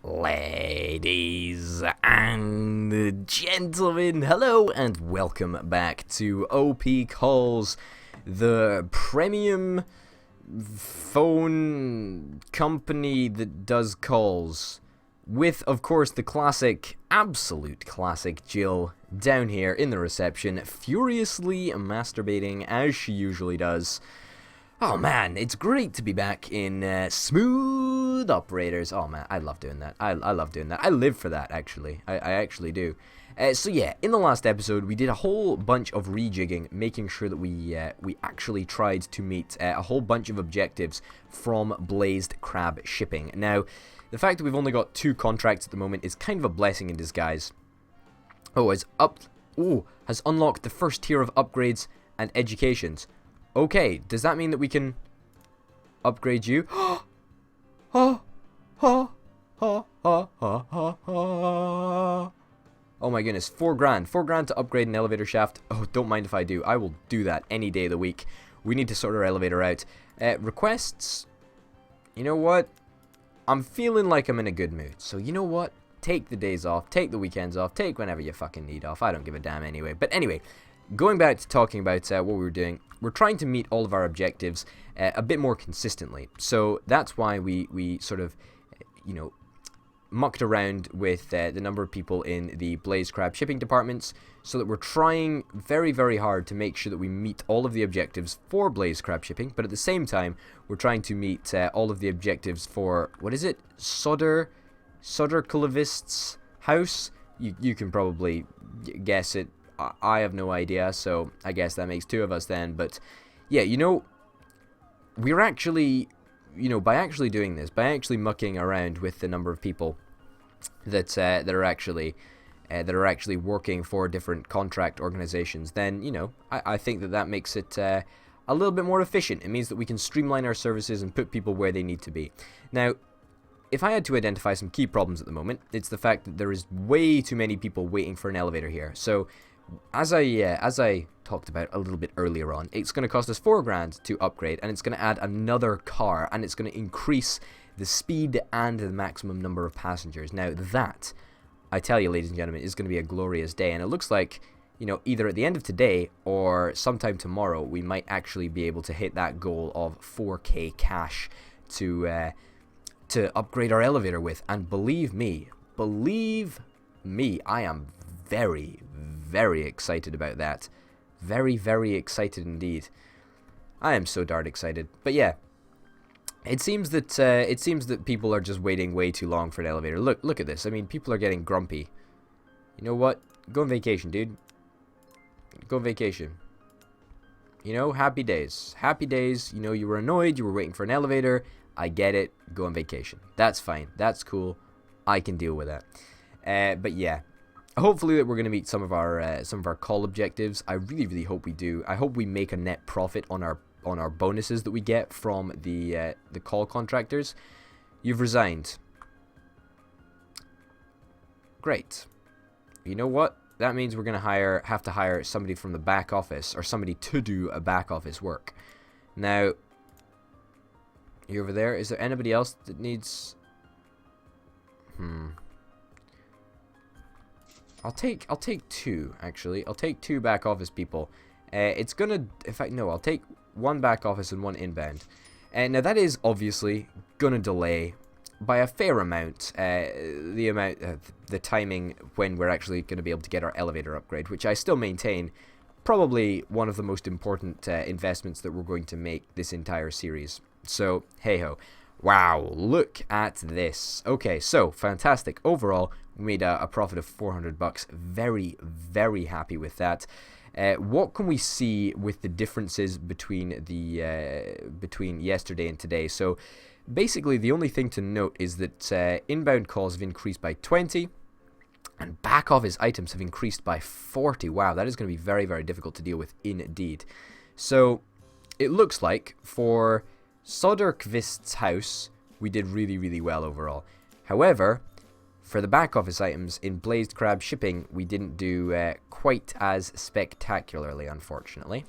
Ladies and gentlemen, hello and welcome back to OP Calls, the premium phone company that does calls, with, of course, the classic, absolute classic Jill down here in the reception, furiously masturbating as she usually does. Oh man, it's great to be back in Smooth Operators. Oh man, I love doing that. I love doing that. I live for that, actually. I actually do. So yeah, in the last episode, we did a whole bunch of rejigging, making sure that we actually tried to meet a whole bunch of objectives from Blazed Crab Shipping. Now, the fact that we've only got 2 contracts at the moment is kind of a blessing in disguise. Has unlocked the first tier of upgrades and educations. Okay, does that mean that we can upgrade you? Oh my goodness, 4 grand. 4 grand to upgrade an elevator shaft. Oh, don't mind if I do. I will do that any day of the week. We need to sort our elevator out. Requests? You know what? I'm feeling like I'm in a good mood. So you know what? Take the days off. Take the weekends off. Take whenever you fucking need off. I don't give a damn anyway. But anyway, going back to talking about what we were doing, we're trying to meet all of our objectives a bit more consistently. So that's why we sort of, mucked around with the number of people in the Blazed Crab shipping departments, so that we're trying very, very hard to make sure that we meet all of the objectives for Blazed Crab shipping, but at the same time, we're trying to meet all of the objectives for, what is it? Soderkulivist's house? You can probably guess it. I have no idea, so I guess that makes 2 of us then. But yeah, we're actually, by actually doing this, by actually mucking around with the number of people that are actually working for different contract organizations, then I think that makes it a little bit more efficient. It means that we can streamline our services and put people where they need to be. Now, if I had to identify some key problems at the moment, it's the fact that there is way too many people waiting for an elevator here. So as I talked about a little bit earlier on, it's going to cost us 4 grand to upgrade, and it's going to add another car, and it's going to increase the speed and the maximum number of passengers. Now that, I tell you, ladies and gentlemen, is going to be a glorious day, and it looks like, either at the end of today or sometime tomorrow, we might actually be able to hit that goal of 4K cash to upgrade our elevator with. And believe me, I am very, very excited about that. Very, very excited indeed. I am so darn excited. But yeah, it seems that people are just waiting way too long for an elevator. Look at this. I mean, people are getting grumpy. You know what? Go on vacation, dude. Go on vacation. Happy days. Happy days. You were annoyed. You were waiting for an elevator. I get it. Go on vacation. That's fine. That's cool. I can deal with that. But yeah. Hopefully that we're going to meet some of our call objectives. I really, really hope we do. I hope we make a net profit on our bonuses that we get from the call contractors. You've resigned. Great. You know what? That means we're going to have to hire somebody from the back office, or somebody to do a back office work. Now, you over there? Is there anybody else that needs? I'll take 2, actually. I'll take 2 back office people. It's gonna, I'll take 1 back office and 1 inbound. Now that is obviously gonna delay by a fair amount the timing when we're actually gonna be able to get our elevator upgrade, which I still maintain probably one of the most important investments that we're going to make this entire series. So hey ho. Wow, look at this. Okay, so fantastic. Overall, we made a profit of $400. Very, very happy with that. What can we see with the differences between yesterday and today? So basically, the only thing to note is that inbound calls have increased by 20, and back office items have increased by 40. Wow, that is going to be very, very difficult to deal with indeed. So it looks like for Soderkvist's house, we did really, really well overall. However, for the back office items in Blazed Crab shipping, we didn't do quite as spectacularly, unfortunately.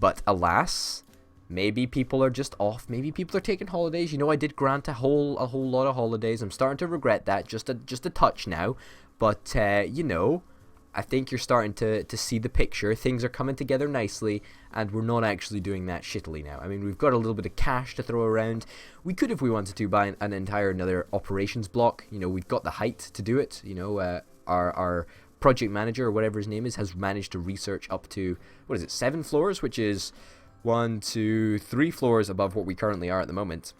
But alas, Maybe people are just off. Maybe people are taking holidays. You know, I did grant a whole lot of holidays. I'm starting to regret that just a touch now. But you know, I think you're starting to see the picture. Things are coming together nicely, and we're not actually doing that shittily now. I mean, we've got a little bit of cash to throw around. We could, if we wanted to, buy an entire another operations block. You know, we've got the height to do it. You know, our project manager or whatever his name is has managed to research up to, what is it, 7 floors, which is 1, 2, 3 floors above what we currently are at the moment.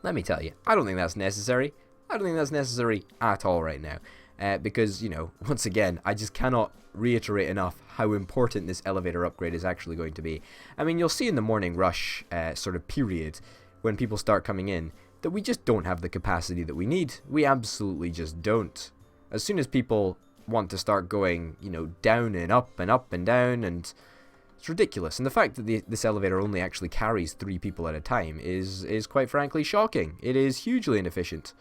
Let me tell you, I don't think that's necessary. I don't think that's necessary at all right now. Because, you know, once again, I just cannot reiterate enough how important this elevator upgrade is actually going to be. I mean, you'll see in the morning rush sort of period, when people start coming in, that we just don't have the capacity that we need. We absolutely just don't. As soon as people want to start going, you know, down and up and down, and it's ridiculous. And the fact that this elevator only actually carries 3 people at a time is quite frankly shocking. It is hugely inefficient.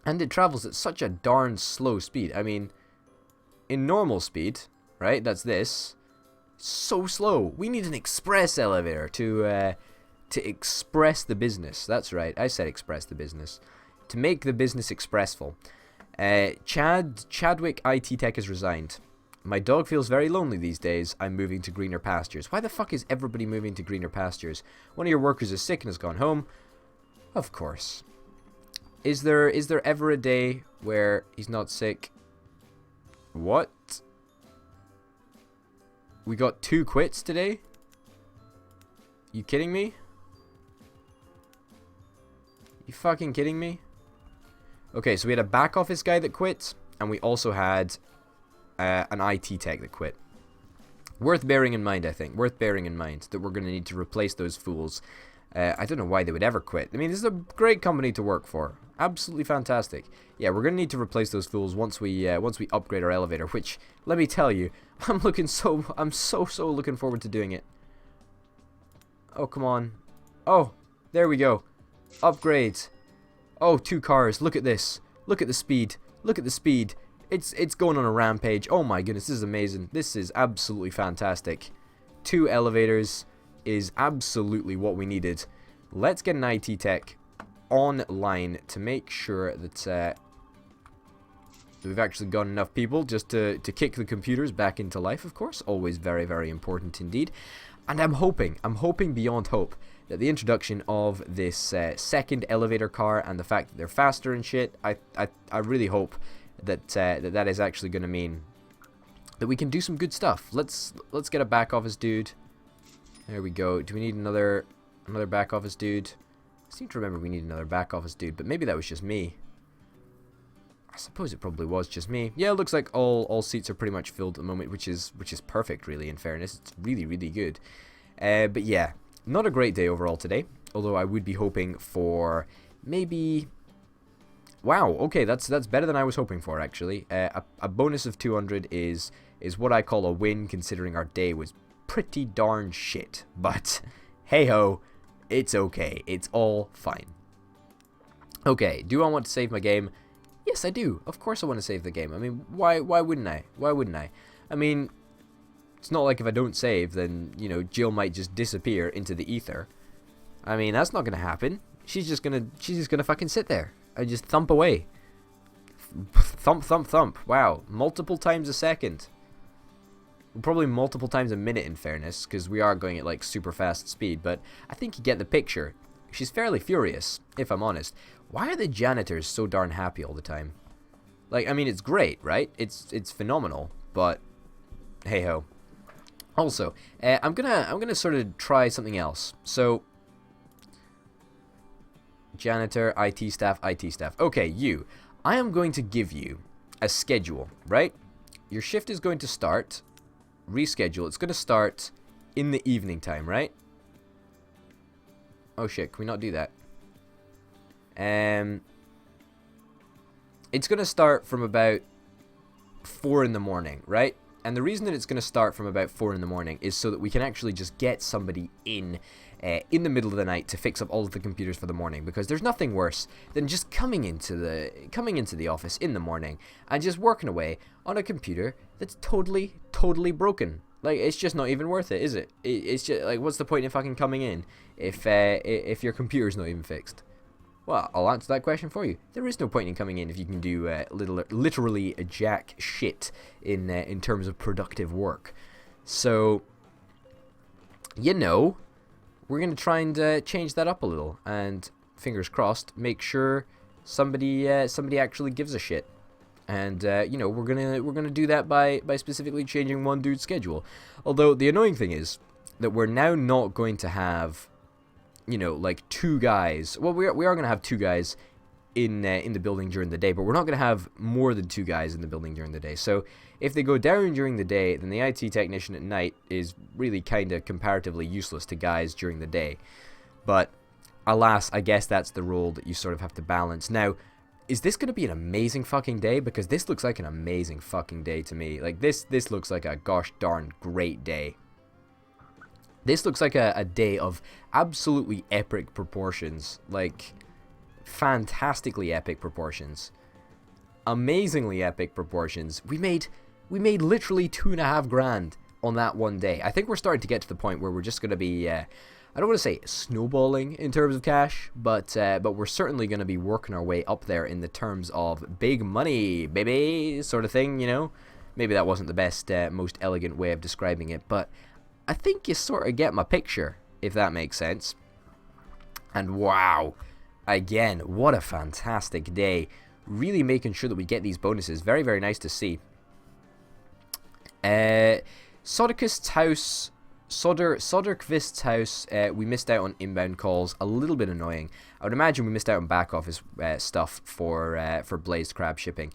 And it travels at such a darn slow speed. I mean, in normal speed, right, that's this, so slow. We need an express elevator to express the business. That's right, I said express the business. To make the business expressful. Chadwick IT Tech has resigned. My dog feels very lonely these days. I'm moving to greener pastures. Why the fuck is everybody moving to greener pastures? One of your workers is sick and has gone home. Of course. Is there ever a day where he's not sick? What? We got 2 quits today? You kidding me? You fucking kidding me? Okay, so we had a back office guy that quit, and we also had an IT tech that quit. Worth bearing in mind, I think. Worth bearing in mind that we're going to need to replace those fools. I don't know why they would ever quit. I mean, this is a great company to work for. Absolutely fantastic. Yeah, we're going to need to replace those fools once we upgrade our elevator, which, let me tell you, I'm so looking forward to doing it. Oh, come on. Oh, there we go. Upgrades. Oh, 2 cars. Look at this. Look at the speed. Look at the speed. It's going on a rampage. Oh my goodness, this is amazing. This is absolutely fantastic. 2 elevators is absolutely what we needed. Let's get an IT tech online to make sure that we've actually got enough people just to kick the computers back into life, of course. Always very, very important indeed. And I'm hoping beyond hope that the introduction of this second elevator car and the fact that they're faster and shit, I really hope that that is actually going to mean that we can do some good stuff. Let's get a back office dude. There we go. Do we need another back office dude? I seem to remember we need another back office dude, but maybe that was just me. I suppose it probably was just me. Yeah, it looks like all seats are pretty much filled at the moment, which is perfect, really, in fairness. It's really, really good. But yeah, not a great day overall today, although I would be hoping for maybe... Wow, okay, that's better than I was hoping for, actually. A bonus of 200 is what I call a win, considering our day was pretty darn shit. But, hey-ho, it's okay. It's all fine. Okay, do I want to save my game? Yes, I do. Of course I want to save the game. I mean, why wouldn't I? Why wouldn't I? I mean, it's not like if I don't save, then, you know, Jill might just disappear into the ether. I mean, that's not going to happen. She's just going to fucking sit there and just thump away. Thump, thump, thump. Wow. Multiple times a second. Probably multiple times a minute, in fairness, because we are going at, like, super fast speed, but I think you get the picture. She's fairly furious, if I'm honest. Why are the janitors so darn happy all the time? Like, I mean, it's great, right? It's phenomenal, but hey-ho. Also, I'm gonna sort of try something else. So, janitor, IT staff. Okay, you. I am going to give you a schedule, right? Your shift is going to start. Reschedule. It's going to start in the evening time, right? Oh shit, can we not do that? It's going to start from about 4 in the morning, right? And the reason that it's going to start from about 4 in the morning is so that we can actually just get somebody in the middle of the night to fix up all of the computers for the morning, because there's nothing worse than just coming into the office in the morning and just working away on a computer that's totally broken. Like, it's just not even worth it, is it? It's just, like, what's the point in fucking coming in if your computer's not even fixed? Well, I'll answer that question for you. There is no point in coming in if you can do literally a jack shit in terms of productive work. So, you know, we're going to try and change that up a little. And, fingers crossed, make sure somebody actually gives a shit. And you know, we're gonna do that by specifically changing one dude's schedule. Although the annoying thing is that we're now not going to have, you know, like two guys. Well, we are gonna have two guys in the building during the day, but we're not gonna have more than two guys in the building during the day. So if they go down during the day, then the IT technician at night is really kind of comparatively useless to guys during the day. But alas, I guess that's the role that you sort of have to balance. Now, is this going to be an amazing fucking day? Because this looks like an amazing fucking day to me. Like, this looks like a gosh darn great day. This looks like a day of absolutely epic proportions. Like, fantastically epic proportions. Amazingly epic proportions. We made literally $2.5 grand on that one day. I think we're starting to get to the point where we're just going to be... I don't want to say snowballing in terms of cash, but we're certainly going to be working our way up there in the terms of big money, baby, sort of thing, you know? Maybe that wasn't the best, most elegant way of describing it, but I think you sort of get my picture, if that makes sense. And wow, again, what a fantastic day. Really making sure that we get these bonuses. Very, very nice to see. Soderquist's house... Soderquist's house, we missed out on inbound calls, a little bit annoying. I would imagine we missed out on back office stuff for Blazed Crab shipping.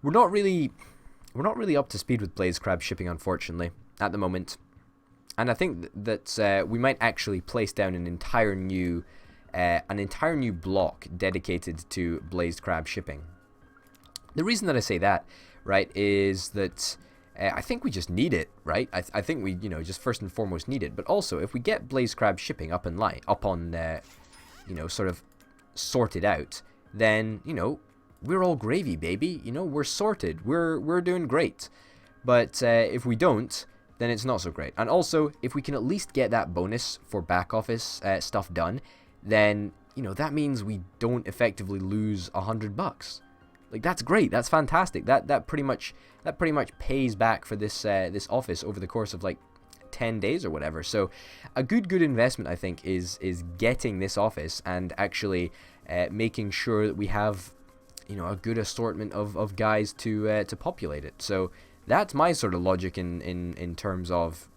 We're not really up to speed with Blazed Crab shipping, unfortunately, at the moment. And I think that we might actually place down an entire new block dedicated to Blazed Crab shipping. The reason that I say that, right, is that I think we just need it, right? I think we, you know, just first and foremost need it. But also, if we get Blazed Crab shipping up on, you know, sort of sorted out, then, you know, we're all gravy, baby. You know, we're sorted. We're doing great. But if we don't, then it's not so great. And also, if we can at least get that bonus for back office stuff done, then, you know, that means we don't effectively lose $100. Like, that's great. That's fantastic. That pretty much pays back for this this office over the course of like 10 days or whatever. So a good investment, I think, is getting this office and actually making sure that we have, you know, a good assortment of guys to populate it. So that's my sort of logic in terms of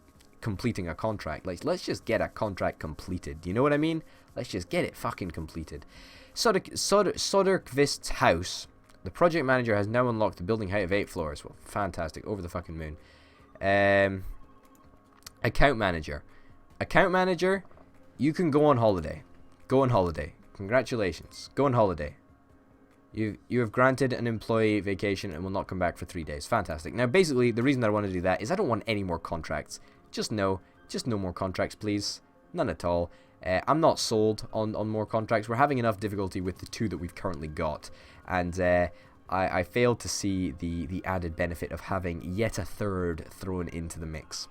completing a contract. Like, let's just get a contract completed. You know what I mean? Let's just get it fucking completed. Soderquist's house. The project manager has now unlocked the building height of 8 floors. Well, fantastic. Over the fucking moon. Account manager. Account manager, you can go on holiday. Go on holiday. Congratulations. Go on holiday. You have granted an employee vacation and will not come back for 3 days. Fantastic. Now, basically, the reason that I want to do that is I don't want any more contracts. Just no more contracts, please. None at all. I'm not sold on more contracts. We're having enough difficulty with the 2 that we've currently got. And I fail to see the added benefit of having yet a 3rd thrown into the mix.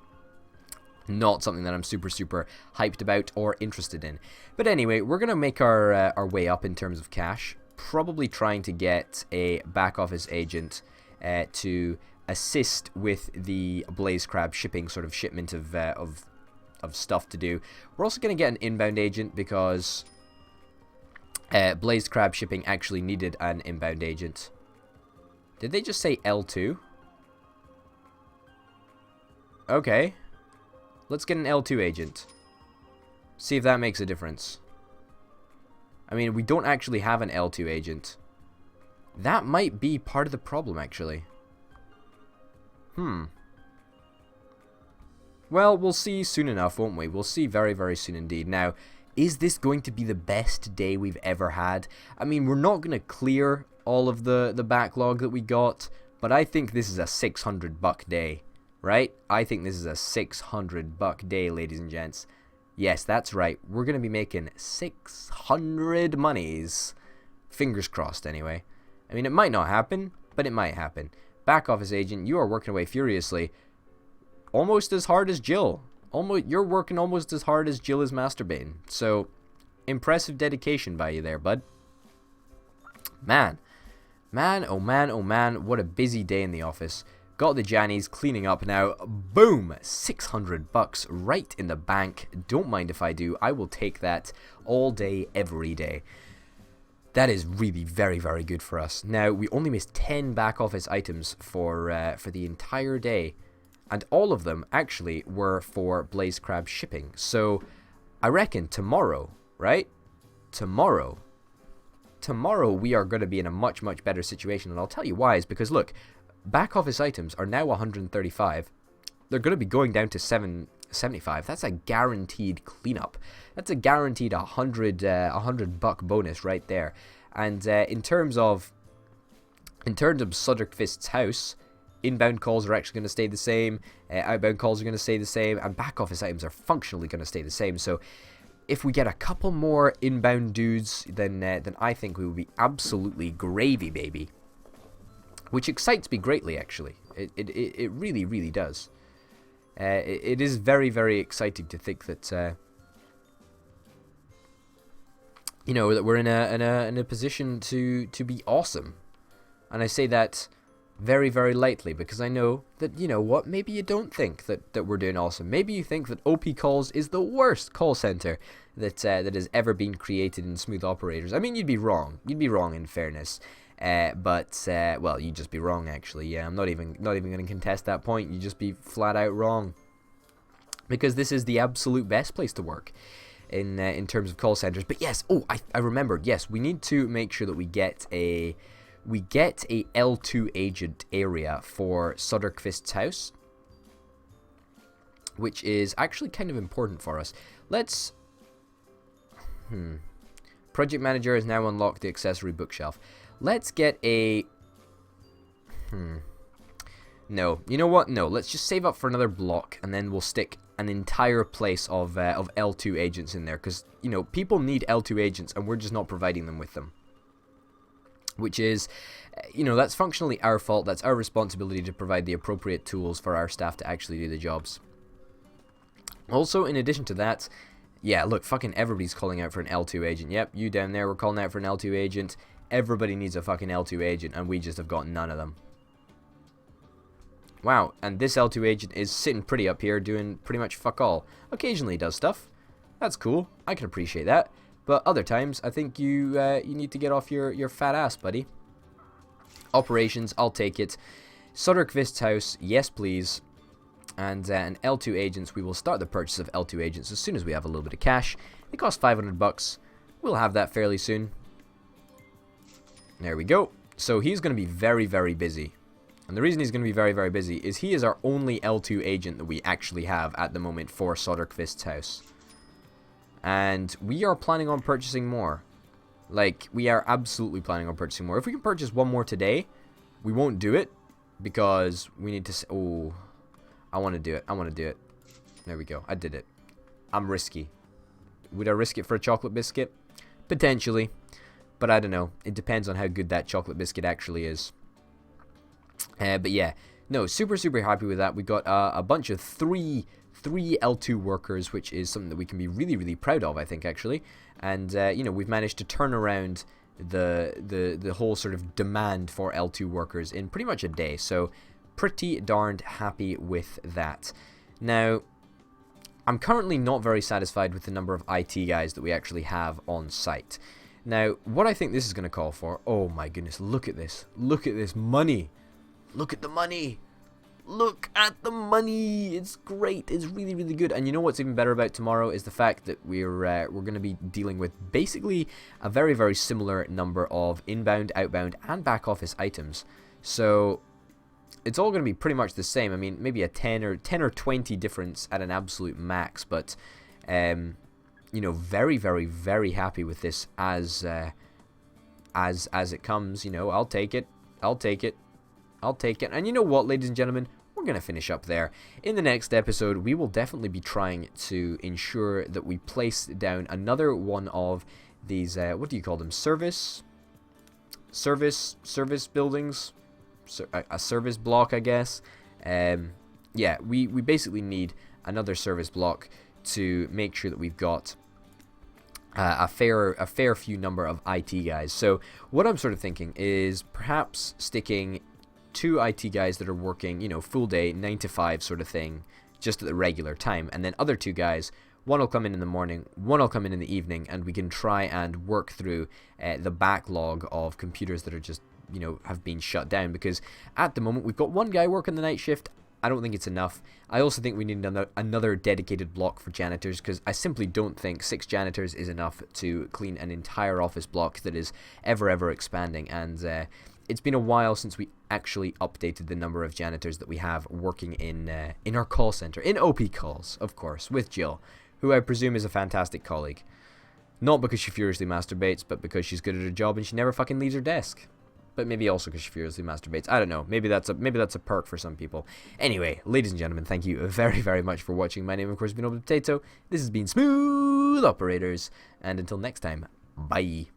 Not something that I'm super hyped about or interested in. But anyway, we're going to make our way up in terms of cash. Probably trying to get a back office agent to assist with the Blazed Crab shipping sort of shipment of stuff to do. We're also going to get an inbound agent because Blazed Crab shipping actually needed an inbound agent. Did they just say L2? Okay. Let's get an L2 agent. See if that makes a difference. I mean, we don't actually have an L2 agent. That might be part of the problem, actually. Well, we'll see soon enough, won't we? We'll see very soon indeed. Now, is this going to be the best day we've ever had? I mean, we're not going to clear all of the backlog that we got, but I think this is a $600 day, right? I think this is a $600 day, ladies and gents. Yes, that's right. We're going to be making 600 monies. Fingers crossed, anyway. I mean, it might not happen, but it might happen. Back office agent, you are working away furiously. almost as hard as Jill. You're working almost as hard as Jill is masturbating. So, impressive dedication by you there, bud. Man, oh man, what a busy day in the office. Got the Jannies cleaning up now. Boom! $600 right in the bank. Don't mind if I do. I will take that all day, every day. That is really very, very good for us. Now, we only missed 10 back office items for the entire day. And all of them, actually, were for Blaze Crab shipping. So, I reckon tomorrow, right? Tomorrow, we are going to be in a much, much better situation. And I'll tell you why is because, look, back office items are now 135. They're going to be going down to 775. That's a guaranteed cleanup. That's a guaranteed $100 bonus right there. And in terms of Sudderquist's house, inbound calls are actually going to stay the same. Outbound calls are going to stay the same, and back office items are functionally going to stay the same. So, if we get a couple more inbound dudes, then I think we will be absolutely gravy, baby. Which excites me greatly, actually. It really, really does. It is very, very exciting to think that, that we're in a position to be awesome. And I say that very, very lightly because I know that, you know what, maybe you don't think that we're doing awesome. Maybe you think that OP Calls is the worst call center that has ever been created in Smooth Operators. I mean, you'd be wrong. You'd be wrong in fairness. Well, you'd just be wrong, actually. Yeah, I'm not even going to contest that point. You'd just be flat out wrong. Because this is the absolute best place to work in terms of call centers. But yes, I remembered. Yes, we need to make sure that we get a L2 agent area for Sudderquist's house, which is actually kind of important for us. Let's... Project Manager has now unlocked the accessory bookshelf. Let's get a... No. You know what? No. Let's just save up for another block, and then we'll stick an entire place of L2 agents in there. Because, people need L2 agents, and we're just not providing them with them. Which is, that's functionally our fault. That's our responsibility to provide the appropriate tools for our staff to actually do the jobs. Also, in addition to that... Yeah, look, fucking everybody's calling out for an L2 agent. Yep, you down there, we're calling out for an L2 agent. Everybody needs a fucking L2 agent, and we just have got none of them. Wow, and this L2 agent is sitting pretty up here doing pretty much fuck all. Occasionally does stuff. That's cool. I can appreciate that. But other times, I think you need to get off your fat ass, buddy. Operations, I'll take it. Sudderquist's house, yes please. And L2 agents, we will start the purchase of L2 agents as soon as we have a little bit of cash. They cost $500. We'll have that fairly soon. There we go. So he's going to be very, very busy. And the reason he's going to be very, very busy is he is our only L2 agent that we actually have at the moment for Sudderquist's house. And we are planning on purchasing more. Like, we are absolutely planning on purchasing more. If we can purchase one more today, we won't do it because we need to... Oh... I want to do it. There we go. I did it. I'm risky. Would I risk it for a chocolate biscuit? Potentially. But I don't know. It depends on how good that chocolate biscuit actually is. But yeah. No, super, super happy with that. We got a bunch of three L2 workers, which is something that we can be really, really proud of, I think, actually. And, we've managed to turn around the whole sort of demand for L2 workers in pretty much a day. So... pretty darned happy with that. Now, I'm currently not very satisfied with the number of IT guys that we actually have on site. Now, what I think this is going to call for... Oh my goodness, look at this. Look at this money. Look at the money. Look at the money. It's great. It's really, really good. And you know what's even better about tomorrow is the fact that we're going to be dealing with basically a very, very similar number of inbound, outbound, and back office items. So... it's all going to be pretty much the same. I mean, maybe a 10 or 20 difference at an absolute max, but very, very, very happy with this as it comes. I'll take it. And you know what, ladies and gentlemen, we're going to finish up there. In the next episode, we will definitely be trying to ensure that we place down another one of these. What do you call them? Service buildings. A service block, I guess, yeah, we basically need another service block to make sure that we've got a fair few number of IT guys. So what I'm sort of thinking is perhaps sticking 2 IT guys that are working, you know, full day, 9 to 5 sort of thing, just at the regular time, and then other 2 guys, one will come in the morning, one will come in the evening, and we can try and work through the backlog of computers that are just, you know, have been shut down, because at the moment we've got 1 guy working the night shift. I don't think it's enough. I also think we need another dedicated block for janitors, because I simply don't think 6 janitors is enough to clean an entire office block that is ever expanding, and it's been a while since we actually updated the number of janitors that we have working in our call center, in OP Calls, of course, with Jill, who I presume is a fantastic colleague. Not because she furiously masturbates, but because she's good at her job and she never fucking leaves her desk. But maybe also because she furiously masturbates. I don't know. Maybe that's a perk for some people. Anyway, ladies and gentlemen, thank you very much for watching. My name, of course, has been Open Potato. This has been Smooth Operators, and until next time, bye.